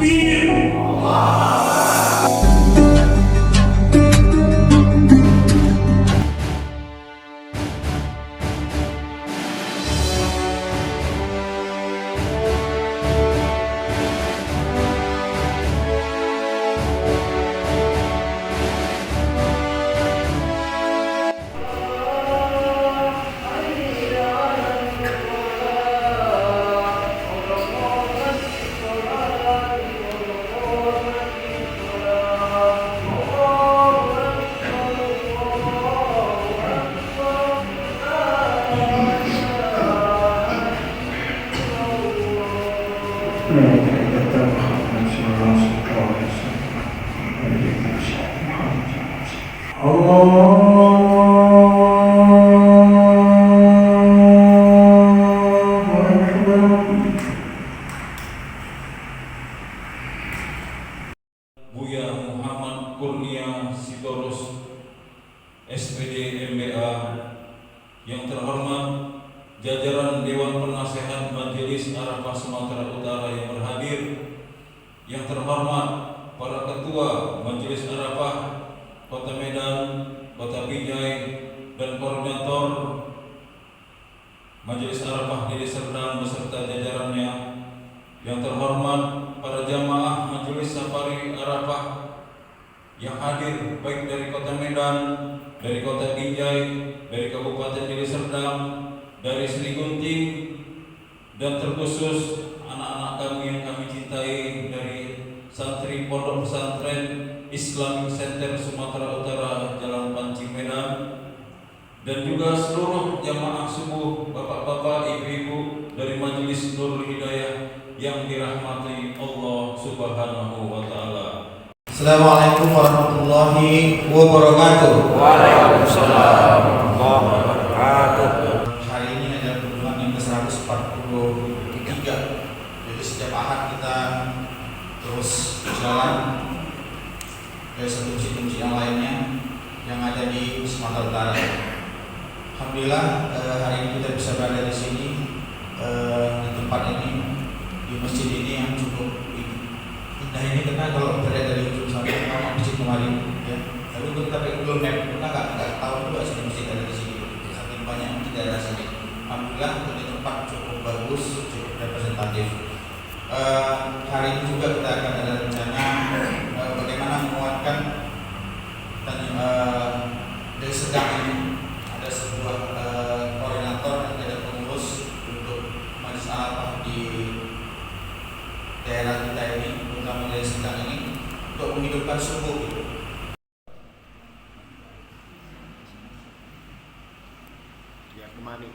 Takbir. Buya Muhammad Kurnia Sitorus, SPD MBA. Yang terhormat jajaran Dewan Penasehat Majelis Arafah Sumatera Utara yang berhadir, yang terhormat para ketua Majelis Arafah Kota Medan, Kota Binjai, dan koordinator Majelis Arafah Deli Serdang beserta jajarannya, yang terhormat para jamaah Majelis Safari Arafah yang hadir baik dari Kota Medan, dari Kota Binjai, dari Kabupaten Deli Serdang, dari Sri Gunting, dan terkhusus anak-anak kami yang kami cintai dari santri Pondok Pesantren Islamic Center Sumatera Utara Jalan Panci Medan, dan juga seluruh jamaah subuh, bapak-bapak, ibu-ibu dari Majelis Nurul Hidayah yang dirahmati Allah Subhanahu wa Ta'ala. Assalamualaikum warahmatullahi wabarakatuh. Waalaikumsalam warahmatullahi wabarakatuh. Hari ini adalah kunjungan yang ke-143. Jadi setiap ahad kita terus jalan ke masjid-masjid yang lainnya yang ada di Sumatera Utara. Alhamdulillah hari ini kita bisa berada di sini, di tempat ini, di masjid ini yang cukup indah ini, karena kalau berada dari ujung sampai ke masjid kemarin, ya, tapi untuk kita pakai Google Map kita nggak tahu juga sih masjid ada di sini, saking banyak masjid ada di sini. Alhamdulillah ini tempat cukup bagus, cukup representatif. Hari ini juga kita akan ada rencana bagaimana menguatkan dan dari sedang ini ada sebuah koordinator dan ada pengurus untuk Majelis Arafah di daerah kita ini, terutama dari sedang ini, untuk menghidupkan subuh gitu. Ya, kemana?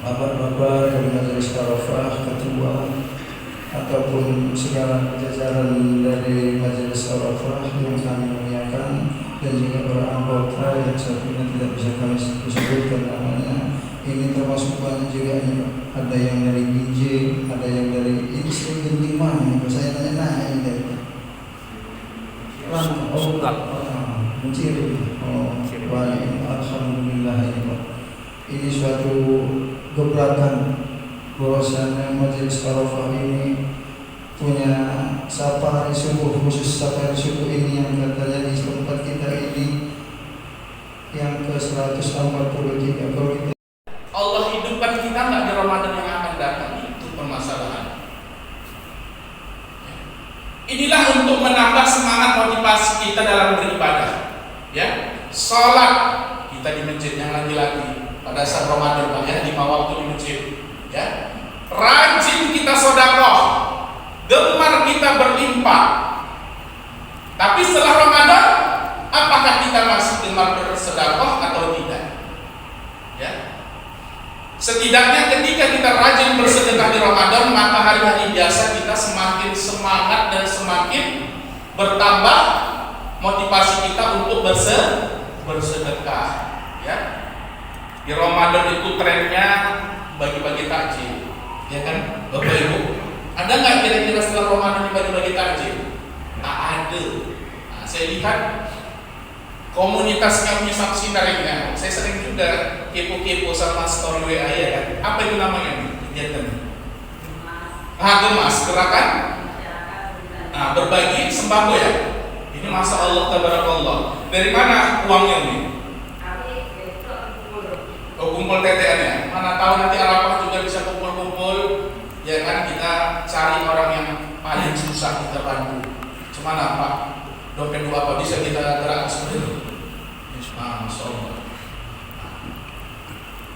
Bapak-bapak dari Majelis Arafah, ketua ataupun segala jajaran dari Majelis Arafah yang kami muliakan, dan juga para anggota yang satunya tidak bisa kami sebutkan namanya. Ini termasuk banyak juga, ada yang dari Binjai, ada yang dari ini Sri Gunting mana? Saya tanya ini dari Menciri. Baik, alhamdulillah ini Pak. Ini suatu gebrakan bahwasanya Majelis Arafah ini punya safari subuh, khusus safari subuh ini yang katanya di tempat kita ini yang ke-143. Kalau kita Allah hidupkan kita nggak di Ramadan yang akan datang, itu permasalahan. Inilah untuk menambah semangat motivasi kita dalam beribadah. Ya, sholat kita di masjid yang lagi-lagi pada saat Ramadan, Pak, ya, 5 waktu di masjid. Ya, rajin kita sedekah, gemar kita berinfak. Tapi setelah Ramadan, apakah kita masih gemar bersedekah atau tidak? Ya. Setidaknya ketika kita rajin bersedekah di Ramadan, maka hari-hari biasa kita semakin semangat dan semakin bertambah motivasi kita untuk bersedekah. Ya. Di Ramadan itu trennya bagi-bagi takjil, ya kan, Bapak Ibu? Ada nggak kira-kira setelah Ramadan dibagi-bagi takjil? Tak ada. Nah, saya lihat komunitas kami saksi nariknya, saya sering juga kepo-kepo sama story WA, ya kan? Apa itu namanya? kegiatan? Gemas, gerakan berbagi sembako ya. Ini Masya Allah tabarakallah. Dari mana uangnya nih? Kumpul tetean ya. Mana tahu nanti Arafah juga bisa kumpul-kumpul. Ya kan, kita cari orang yang paling susah kita bantu. Cuman apa? Dompet dua apa bisa kita gerakkan seperti itu? Masya Allah.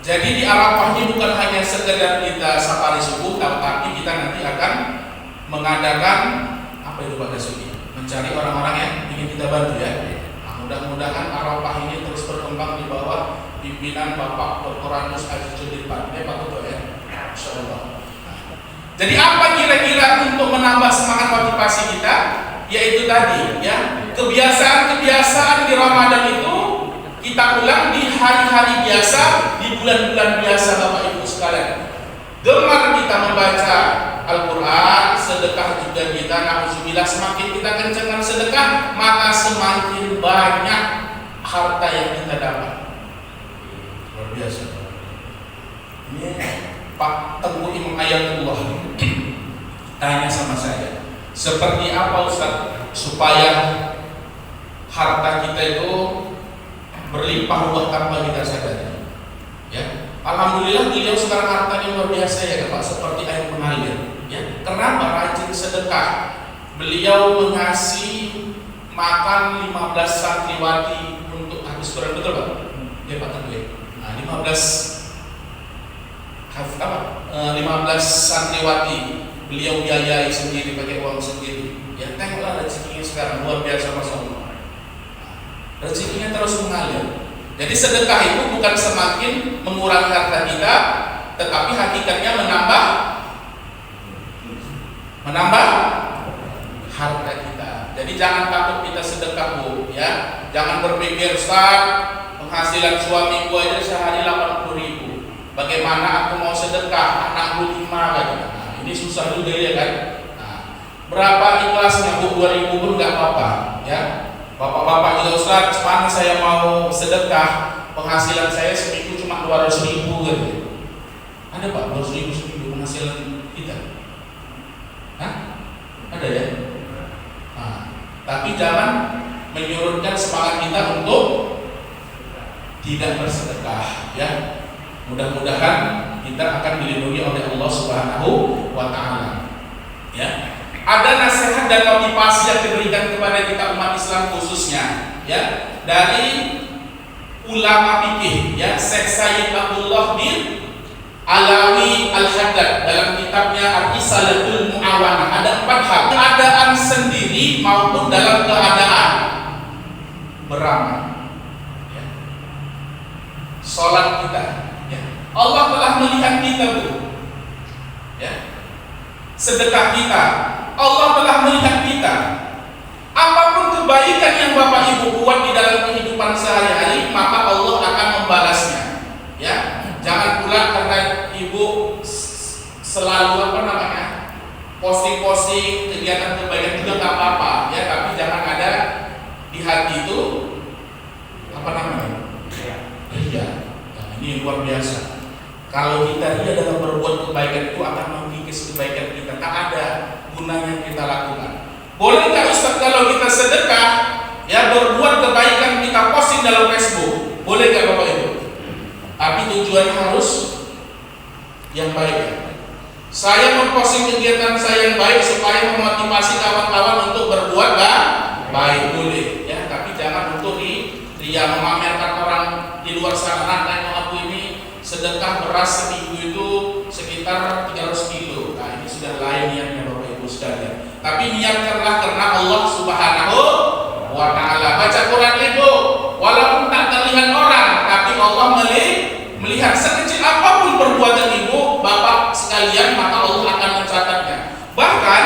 Jadi di Arafah ini bukan hanya sekedar kita safari subuh, tapi kita nanti akan mengadakan apa itu Pak Dasuki? Mencari orang-orang yang ingin kita bantu ya. Nah, mudah-mudahan Arafah ini terus berkembang di bawah pimpinan Bapak Dr. Anus Aziz Judirpan. Pak Ketua ya. Masya Allah. Jadi apa kira-kira untuk menambah semangat motivasi kita? Yaitu tadi ya, kebiasaan-kebiasaan di Ramadan itu kita ulang di hari-hari biasa, di bulan-bulan biasa Bapak Ibu sekalian. Gemar kita membaca Al-Quran, sedekah juga kita, na'udzubillah, semakin kita kencangkan sedekah, maka semakin banyak harta yang kita dapat. Luar biasa. Ini Pak Teguh Imam Ayatullah tanya sama saya, seperti apa Ustaz supaya harta kita itu berlimpah ruah tanpa kita sadari? Ya, alhamdulillah beliau sekarang hartanya luar biasa ya Pak, seperti air mengalir. Ya, kenapa? Rajin sedekah. Beliau mengasih makan 15 santriwati untuk habis Quran, betul Pak? Ya Pak Teguh. Nah, 15 santriwati beliau biayai sendiri, pakai uang sendiri. Ya, tengoklah rezekinya sekarang luar biasa Masya Allah. Rezekinya terus mengalir. Jadi sedekah itu bukan semakin mengurangi harta kita, tetapi hakikatnya menambah harta kita. Jadi jangan takut kita sedekah Bu, ya. Jangan berpikir Ustaz, penghasilan suamiku aja sehari 80.000. Bagaimana aku mau sedekah 65 kan? Nah, ini susah juga ya kan? Nah, berapa ikhlasnya Bu? 2.000 pun nggak apa-apa, ya. Bapak-bapak juga Ustaz, mana saya mau sedekah, penghasilan saya seminggu cuma 200.000 gitu. Ada Pak 200.000 seminggu penghasilan kita? Hah? Ada ya? Nah, tapi jangan menyurutkan semangat kita untuk tidak bersedekah ya. Mudah-mudahan kita akan dilindungi oleh Allah Subhanahu wa Ta'ala. Ya. Ada nasihat dan motivasi yang diberikan kepada kita umat Islam khususnya ya dari ulama fikih ya, Syekh Sayyid Abdullah bin Alawi Al-Haddad dalam kitabnya Ar-Risalatul Mu'awanah. Ada 4 hal, keadaan sendiri maupun dalam keadaan beramal ya. Salat kita ya. Allah telah melihat kita Bu ya. Sedekah kita Allah telah melihat kita. Apapun kebaikan yang Bapak Ibu buat di dalam kehidupan sehari-hari, maka Allah akan membalasnya. Ya, jangan pula karena Ibu selalu posting-posting kegiatan kebaikan juga nggak apa-apa, ya. Tapi jangan ada di hati itu ria. Nah, ini luar biasa. Kalau kita ria dalam berbuat kebaikan itu akan mengikis kebaikan kita. Tak ada gunanya kita lakukan. Boleh nggak Ustaz kalau kita sedekah ya, berbuat kebaikan kita posting dalam Facebook? Boleh nggak Bapak Ibu? Tapi tujuannya harus yang baik. Saya memposting kegiatan saya yang baik supaya memotivasi kawan-kawan untuk berbuat baik, boleh ya. Tapi jangan untuk ria memamerkan orang di luar sana. Tengok aku ini sedekah beras seminggu itu sekitar 300 kilo. Nah, ini sudah lain niatnya Bapak Ibu sekalian. Tapi niatkanlah karena Allah Subhanahu wa Ta'ala. Baca Quran Ibu, walaupun tak terlihat orang, tapi Allah melihat sekecil apapun perbuatan Ibu, Bapak sekalian, maka Allah akan mencatatnya. Bahkan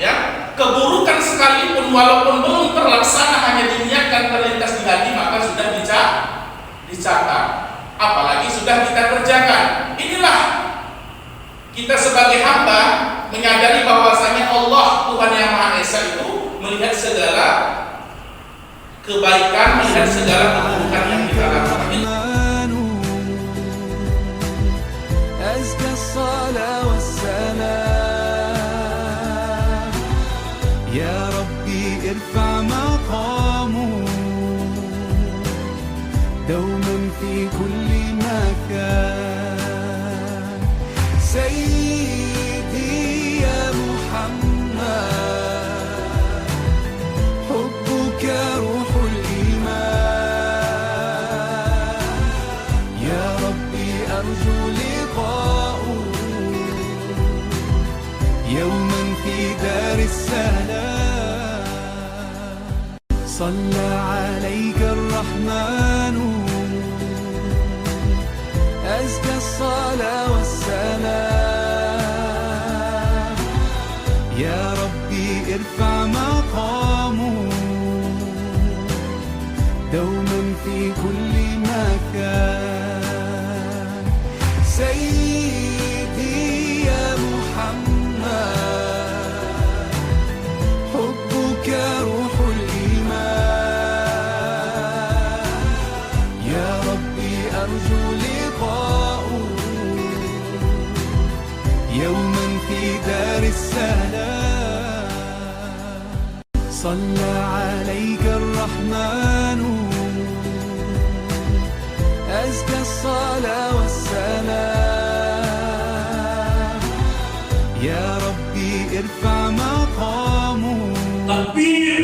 ya, keburukan sekalipun walaupun belum terlaksana hanya diniatkan terlintas di hati, maka sudah dicatat. Apalagi sudah kita kerjakan. Inilah kita sebagai hamba menyadari bahwasanya Allah Tuhan yang Maha Esa itu melihat segala kebaikan, melihat segala keburukan yang kita lakukan. في كل مكان سيدي يا محمد حبك روح الإيمان يا ربي أرجو لقاؤه يوما في دار السلام صلى عليك الرحمن أزكى الصلاة والسلام يا ربي ارفع مقامه دوما في كل مكان سيدي يا محمد حبك روح الإيمان يا ربي أرجو لقاؤه يوما في دار السلام صلى عليك الرحمن أزكى الصلاة والسلام يا ربي ارفع مقامه Takbir.